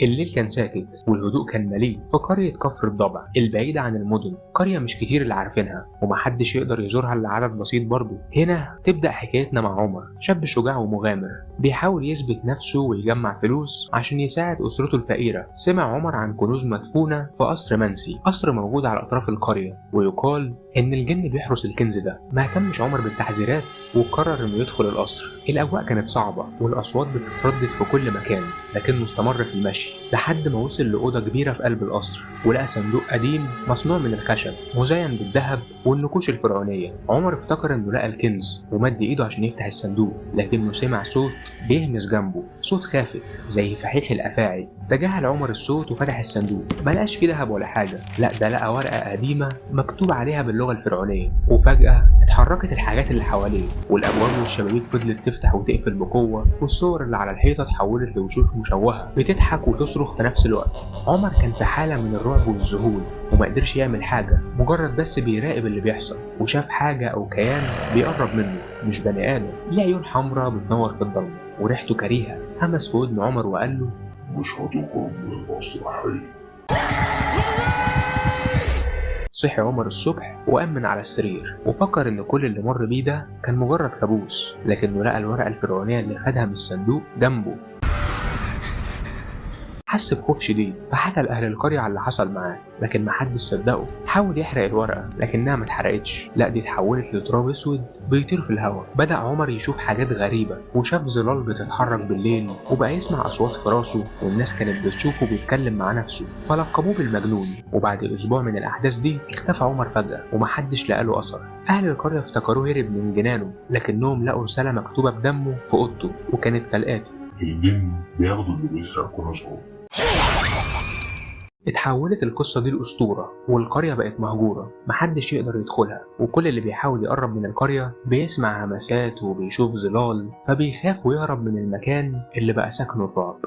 الليل كان ساكت والهدوء كان مليء في قرية كفر الضبع البعيدة عن المدن. قرية مش كتير اللي عارفينها ومحدش يقدر يزورها إلا عدد بسيط برضه. هنا تبدأ حكايتنا مع عمر، شاب شجاع ومغامر بيحاول يثبت نفسه ويجمع فلوس عشان يساعد أسرته الفقيرة. سمع عمر عن كنوز مدفونة في قصر منسي، قصر موجود على أطراف القرية، ويقال إن الجن بيحرس الكنز ده. ما اهتمش عمر بالتحذيرات وقرر إنه يدخل القصر. الأجواء كانت صعبة والأصوات بتتردد في كل مكان، لكنه استمر في المشي لحد ما وصل لأوضة كبيرة في قلب القصر، ولقى صندوق قديم مصنوع من الخشب مزين بالذهب والنقوش الفرعونية. عمر افتكر إنه لقى الكنز ومد إيده عشان يفتح الصندوق، لكنه سمع صوت بيهمس جنبه، صوت خافت زي فحيح الأفاعي. تجاهل عمر الصوت وفتح الصندوق، ما لقاش فيه ذهب ولا حاجة، لا ده لقى ورقة قديمة مكتوب عليها باللغة الفرعونية. وفجأة اتحركت الحاجات اللي حواليه، والأبواب والشبابيك فضلت تفتح وتقفل بقوة، والصور اللي على الحيطة اتحولت لوشوش مشوهة بتضحك وتصرخ في نفس الوقت. عمر كان في حالة من الرعب والذهول وما قدرش يعمل حاجة، مجرد بس بيراقب اللي بيحصل، وشاف حاجة أو كيان بيقرب منه، مش بني آدم، ليه عيون حمراء بتنور في الضلمة وريحته كريهة. همس في ودن عمر وقال له: مش هتخرج من القصر حي. صحي عمر الصبح وأمن على السرير وفكر إن كل اللي مر بيه ده كان مجرد كابوس، لكنه لقى الورقة الفرعونية اللي خدها من الصندوق جنبه. حس بخوف شديد فحكى لأهل القرية على اللي حصل معاه، لكن محدش صدقه. حاول يحرق الورقة لكنها ما اتحرقتش، لا دي اتحولت لتراب اسود بيطير في الهواء. بدأ عمر يشوف حاجات غريبة وشاف ظلال بتتحرك بالليل، وبقى يسمع أصوات في راسه والناس كانت بتشوفه بيتكلم مع نفسه، فلقبوه بالمجنون. وبعد أسبوع من الأحداث دي اختفى عمر فجأة ومحدش لقى له أثر. أهل القرية افتكروه هرب من جنانه، لكنهم لقوا رسالة مكتوبة بدمه في أوضته، وكانت كالآتي: الجن بياخدوا اللي بيسرق كنوزهم. اتحولت القصة دي لأسطورة والقرية بقت مهجورة، محدش يقدر يدخلها، وكل اللي بيحاول يقرب من القرية بيسمع همسات وبيشوف ظلال، فبيخاف ويهرب من المكان اللي بقى سكنه الرعب.